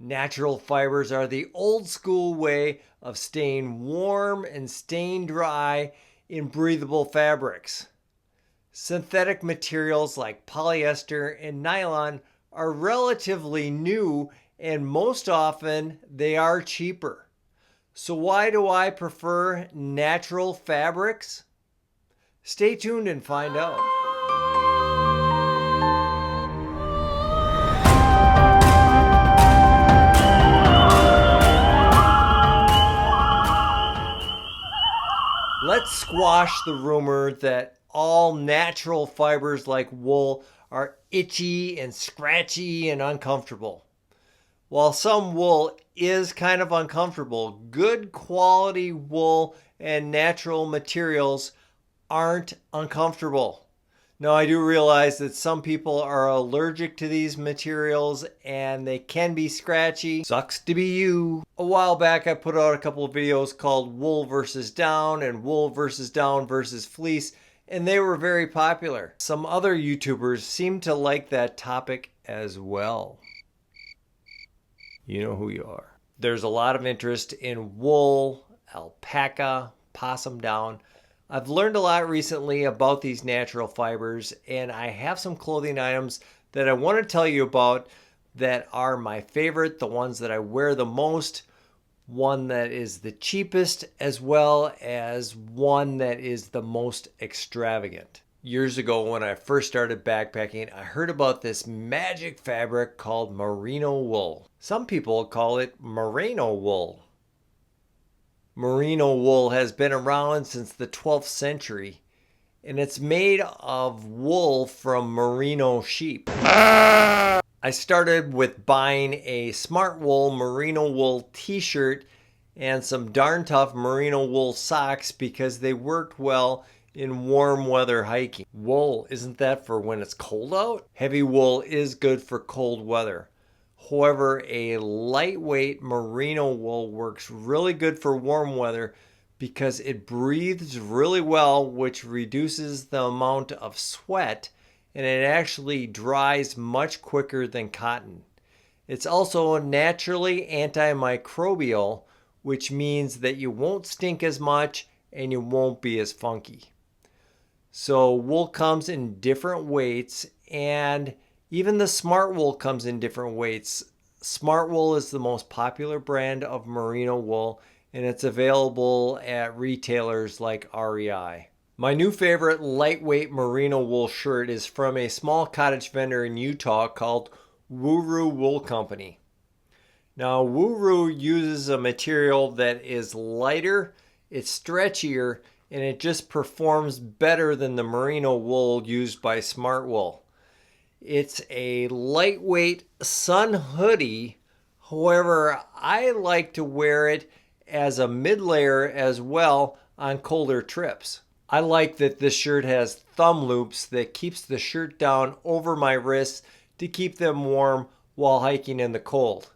Natural fibers are the old school way of staying warm and staying dry in breathable fabrics. Synthetic materials like polyester and nylon are relatively new, and most often they are cheaper. So why do I prefer natural fabrics? Stay tuned and find out. Let's squash the rumor that all natural fibers like wool are itchy and scratchy and uncomfortable. While some wool is kind of uncomfortable, good quality wool and natural materials aren't uncomfortable. Now, I do realize that some people are allergic to these materials and they can be scratchy. Sucks to be you. A while back, I put out a couple of videos called Wool versus Down and Wool versus Down versus Fleece, and they were very popular. Some other YouTubers seem to like that topic as well. You know who you are. There's a lot of interest in wool, alpaca, possum down. I've learned a lot recently about these natural fibers, and I have some clothing items that I want to tell you about that are my favorite, the ones that I wear the most, one that is the cheapest, as well as one that is the most extravagant. Years ago, when I first started backpacking, I heard about this magic fabric called merino wool. Some people call it merino wool. Merino wool has been around since the 12th century, and it's made of wool from merino sheep. I started with buying a Smart Wool merino wool t-shirt and some Darn Tough merino wool socks because they worked well in warm weather hiking. Wool, isn't that for when it's cold out? Heavy wool is good for cold weather. However, a lightweight merino wool works really good for warm weather because it breathes really well, which reduces the amount of sweat, and it actually dries much quicker than cotton. It's also naturally antimicrobial, which means that you won't stink as much and you won't be as funky. So wool comes in different weights, and even the Smart Wool comes in different weights. Smart Wool is the most popular brand of merino wool, and it's available at retailers like REI. My new favorite lightweight merino wool shirt is from a small cottage vendor in Utah called Thru Wool Company. Now, Thru uses a material that is lighter, it's stretchier, and it just performs better than the merino wool used by Smart Wool. It's a lightweight sun hoodie. However, I like to wear it as a mid-layer as well on colder trips. I like that this shirt has thumb loops that keeps the shirt down over my wrists to keep them warm while hiking in the cold.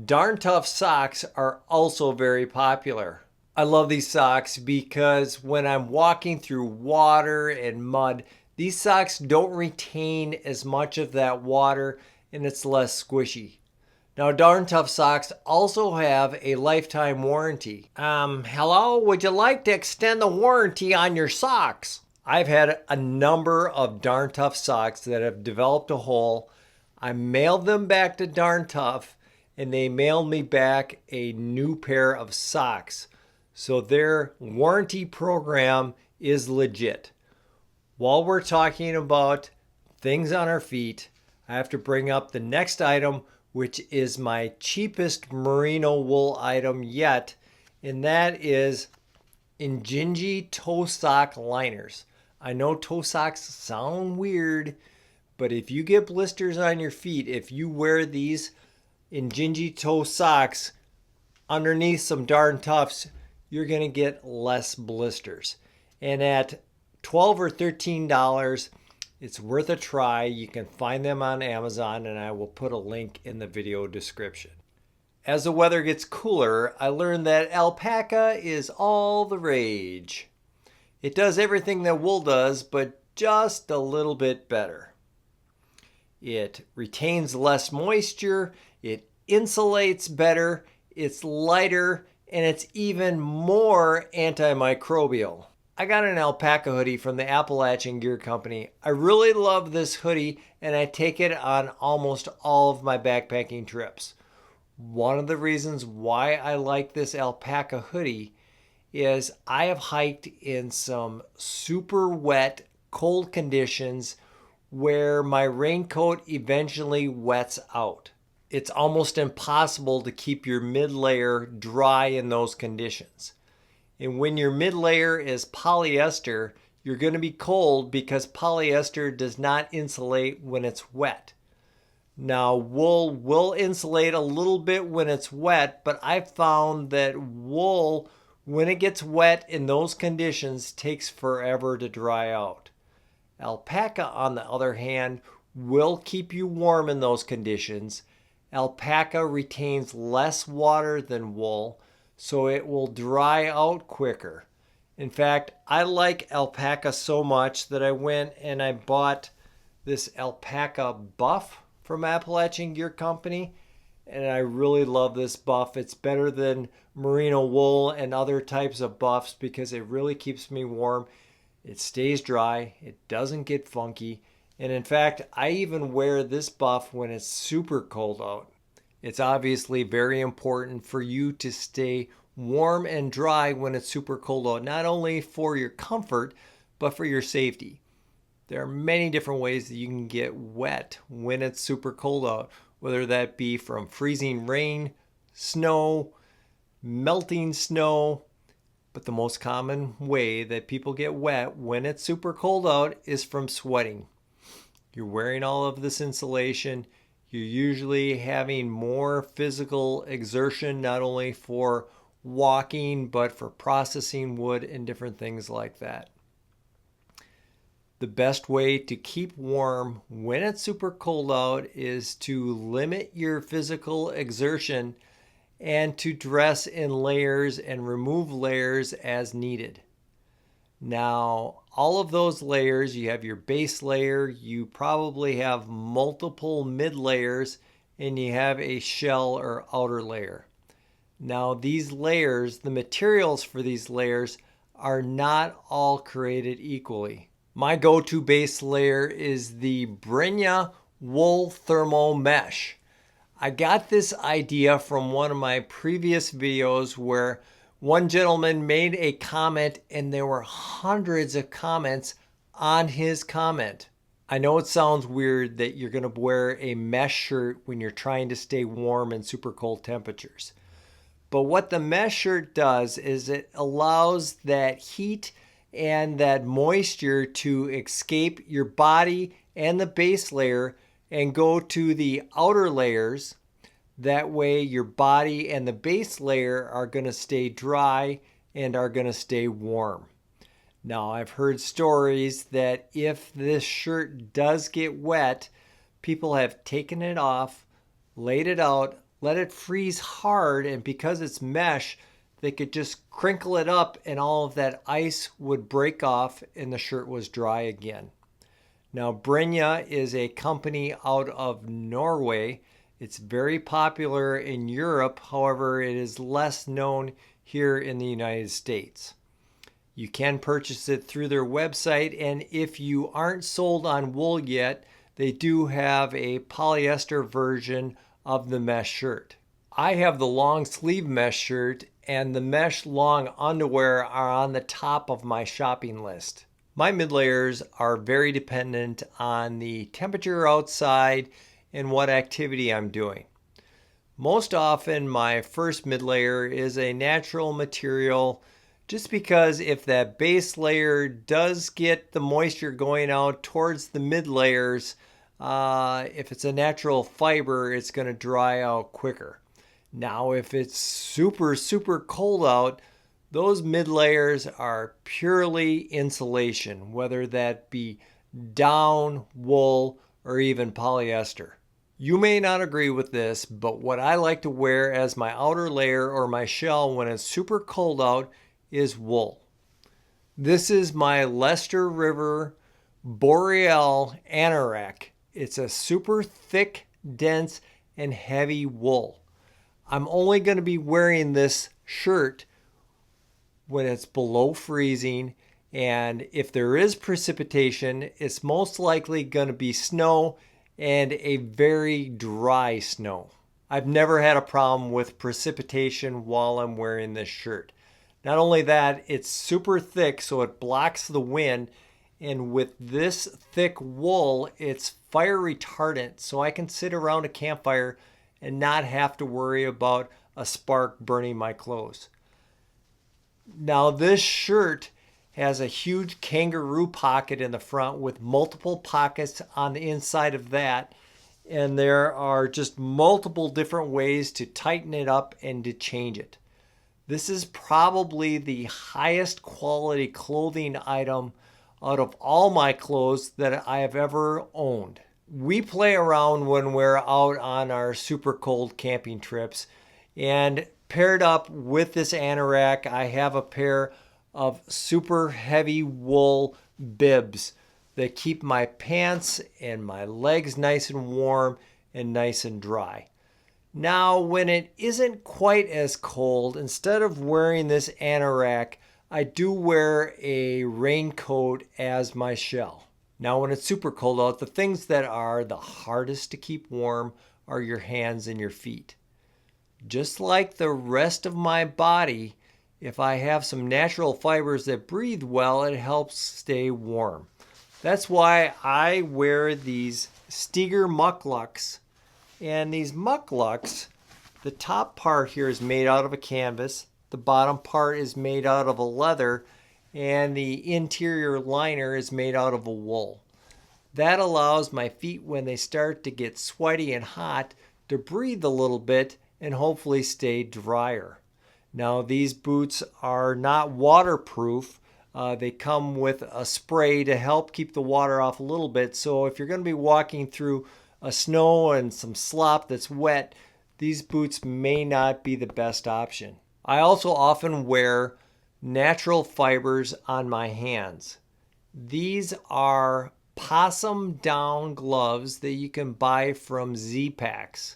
Darn Tough socks are also very popular. I love these socks because when I'm walking through water and mud, these socks don't retain as much of that water and it's less squishy. Now, Darn Tough socks also have a lifetime warranty. Hello, would you like to extend the warranty on your socks? I've had a number of Darn Tough socks that have developed a hole. I mailed them back to Darn Tough and they mailed me back a new pair of socks. So their warranty program is legit. While we're talking about things on our feet, I have to bring up the next item, which is my cheapest merino wool item yet, and that is Injinji toe sock liners. I know toe socks sound weird, but if you get blisters on your feet, if you wear these Injinji toe socks underneath some Darn Toughs, you're going to get less blisters. And at $12 or $13, it's worth a try. You can find them on Amazon, and I will put a link in the video description. As the weather gets cooler, I learned that alpaca is all the rage. It does everything that wool does, but just a little bit better. It retains less moisture, it insulates better, it's lighter, and it's even more antimicrobial. I got an alpaca hoodie from the Appalachian Gear Company. I really love this hoodie and I take it on almost all of my backpacking trips. One of the reasons why I like this alpaca hoodie is I have hiked in some super wet, cold conditions where my raincoat eventually wets out. It's almost impossible to keep your mid layer dry in those conditions. And when your mid layer is polyester, you're going to be cold because polyester does not insulate when it's wet. Now, wool will insulate a little bit when it's wet, but I've found that wool, when it gets wet in those conditions, takes forever to dry out. Alpaca, on the other hand, will keep you warm in those conditions. Alpaca retains less water than wool, so it will dry out quicker. In fact, I like alpaca so much that I went and I bought this alpaca buff from Appalachian Gear Company, and I really love this buff. It's better than merino wool and other types of buffs because it really keeps me warm. It stays dry, it doesn't get funky, and in fact, I even wear this buff when it's super cold out. It's obviously very important for you to stay warm and dry when it's super cold out, not only for your comfort, but for your safety. There are many different ways that you can get wet when it's super cold out, whether that be from freezing rain, snow, melting snow. But the most common way that people get wet when it's super cold out is from sweating. You're wearing all of this insulation. You're usually having more physical exertion, not only for walking, but for processing wood and different things like that. The best way to keep warm when it's super cold out is to limit your physical exertion and to dress in layers and remove layers as needed. Now, all of those layers, you have your base layer, you probably have multiple mid layers, and you have a shell or outer layer. Now, these layers, the materials for these layers are not all created equally. My go-to base layer is the Marino Wool Thermo Mesh. I got this idea from one of my previous videos where one gentleman made a comment and there were hundreds of comments on his comment. I know it sounds weird that you're going to wear a mesh shirt when you're trying to stay warm in super cold temperatures. But what the mesh shirt does is it allows that heat and that moisture to escape your body and the base layer and go to the outer layers. That way your body and the base layer are going to stay dry and are going to stay warm. Now, I've heard stories that if this shirt does get wet, people have taken it off, laid it out, let it freeze hard, and because it's mesh, they could just crinkle it up and all of that ice would break off and the shirt was dry again. Now, Brynja is a company out of Norway. It's very popular in Europe. However, it is less known here in the United States. You can purchase it through their website, and if you aren't sold on wool yet, they do have a polyester version of the mesh shirt. I have the long sleeve mesh shirt, and the mesh long underwear are on the top of my shopping list. My mid layers are very dependent on the temperature outside and what activity I'm doing. Most often my first mid layer is a natural material, just because if that base layer does get the moisture going out towards the mid layers, if it's a natural fiber, it's going to dry out quicker. Now, if it's super cold out, those mid layers are purely insulation, whether that be down, wool, or even polyester. You may not agree with this, but what I like to wear as my outer layer or my shell when it's super cold out is wool. This is my Leicester River Boreal Anorak. It's a super thick, dense, and heavy wool. I'm only going to be wearing this shirt when it's below freezing, and if there is precipitation, it's most likely going to be snow and a very dry snow. I've never had a problem with precipitation while I'm wearing this shirt. Not only that, it's super thick so it blocks the wind, and with this thick wool, it's fire retardant, so I can sit around a campfire and not have to worry about a spark burning my clothes. Now this shirt has a huge kangaroo pocket in the front with multiple pockets on the inside of that, and there are just multiple different ways to tighten it up and to change it. This is probably the highest quality clothing item out of all my clothes that I have ever owned. We play around when we're out on our super cold camping trips, and paired up with this anorak, I have a pair of super heavy wool bibs that keep my pants and my legs nice and warm and nice and dry. Now, when it isn't quite as cold, instead of wearing this anorak, I do wear a raincoat as my shell. Now, when it's super cold out, the things that are the hardest to keep warm are your hands and your feet. Just like the rest of my body, if I have some natural fibers that breathe well, it helps stay warm. That's why I wear these Steger mucklucks. And these mucklucks, the top part here is made out of a canvas, the bottom part is made out of a leather, and the interior liner is made out of a wool. That allows my feet, when they start to get sweaty and hot, to breathe a little bit and hopefully stay drier. Now, these boots are not waterproof. They come with a spray to help keep the water off a little bit. So if you're going to be walking through a snow and some slop that's wet, these boots may not be the best option. I also often wear natural fibers on my hands. These are Possum down gloves that you can buy from Z-Packs.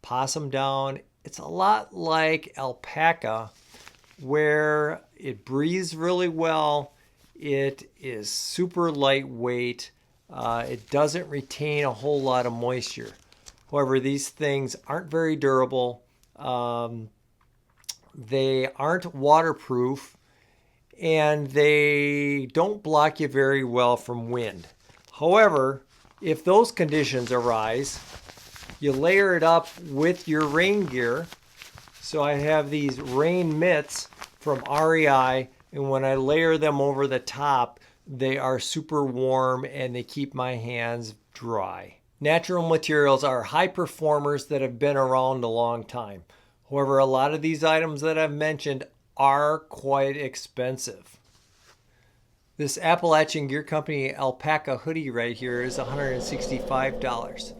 Possum down, it's a lot like alpaca, where it breathes really well, it is super lightweight, it doesn't retain a whole lot of moisture. However, these things aren't very durable, they aren't waterproof, and they don't block you very well from wind. However, if those conditions arise, you layer it up with your rain gear. So I have these rain mitts from REI, and when I layer them over the top, they are super warm and they keep my hands dry. Natural materials are high performers that have been around a long time. However, a lot of these items that I've mentioned are quite expensive. This Appalachian Gear Company alpaca hoodie right here is $165.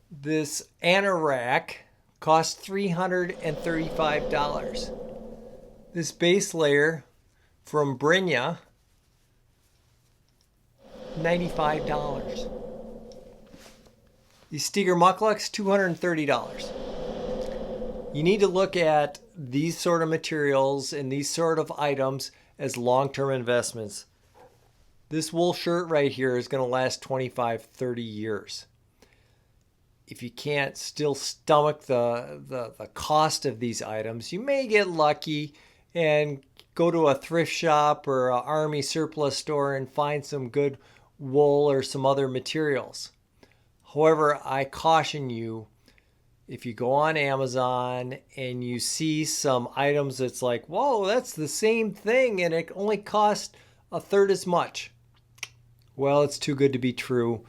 This anorak costs $335. This base layer from Brynja, $95. These Steger mucklucks, $230. You need to look at these sort of materials and these sort of items as long-term investments. This wool shirt right here is going to last 25, 30 years. If you can't still stomach the cost of these items, you may get lucky and go to a thrift shop or an army surplus store and find some good wool or some other materials. However, I caution you, if you go on Amazon and you see some items that's like, whoa, that's the same thing and it only costs a third as much. Well, it's too good to be true.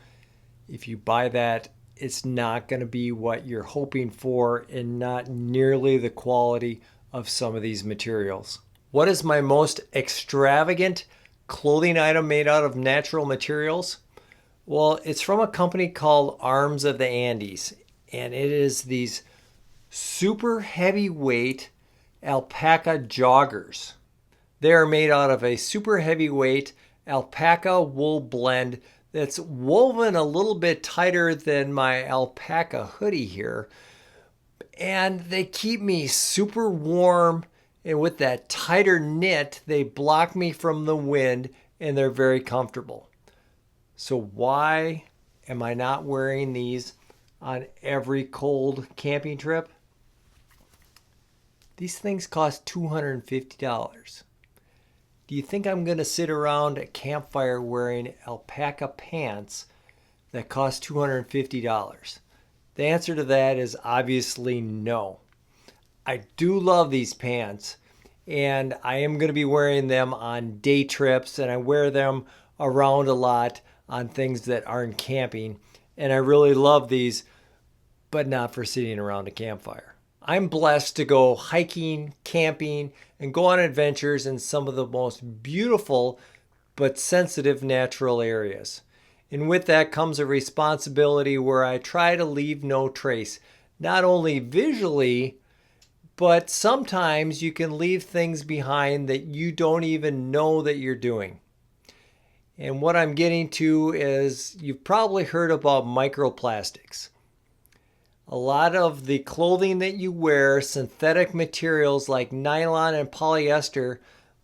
If you buy that, it's not going to be what you're hoping for and not nearly the quality of some of these materials. What is my most extravagant clothing item made out of natural materials? Well, it's from a company called Arms of the Andes, and it is these super heavyweight alpaca joggers. They are made out of a super heavyweight alpaca wool blend that's woven a little bit tighter than my alpaca hoodie here. And they keep me super warm. And with that tighter knit, they block me from the wind and they're very comfortable. So why am I not wearing these on every cold camping trip? These things cost $250. Do you think I'm going to sit around a campfire wearing alpaca pants that cost $250? The answer to that is obviously no. I do love these pants, and I am going to be wearing them on day trips, and I wear them around a lot on things that aren't camping, and I really love these, but not for sitting around a campfire. I'm blessed to go hiking, camping, and go on adventures in some of the most beautiful but sensitive natural areas. And with that comes a responsibility where I try to leave no trace, not only visually, but sometimes you can leave things behind that you don't even know that you're doing. And what I'm getting to is you've probably heard about microplastics. A lot of the clothing that you wear, synthetic materials like nylon and polyester,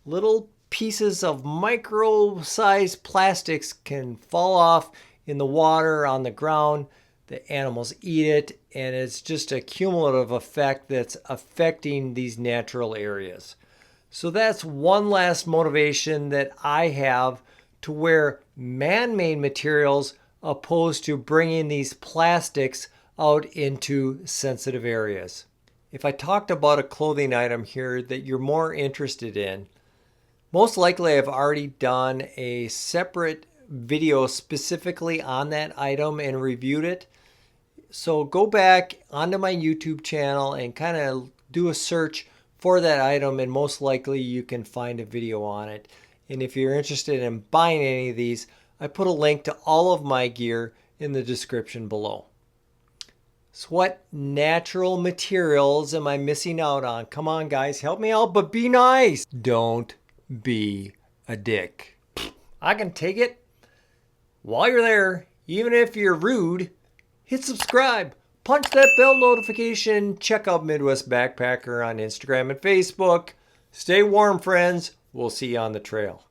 little pieces of micro-sized plastics can fall off in the water, on the ground. The animals eat it, and it's just a cumulative effect that's affecting these natural areas. So that's one last motivation that I have to wear man-made materials opposed to bringing these plastics out into sensitive areas. If I talked about a clothing item here that you're more interested in, most likely I've already done a separate video specifically on that item and reviewed it. So go back onto my YouTube channel and kind of do a search for that item, and most likely you can find a video on it. And if you're interested in buying any of these, I put a link to all of my gear in the description below. So what natural materials am I missing out on? Come on, guys, help me out, but be nice. Don't be a dick. I can take it. While you're there, even if you're rude, hit subscribe, punch that bell notification, check out Midwest Backpacker on Instagram and Facebook. Stay warm, friends. We'll see you on the trail.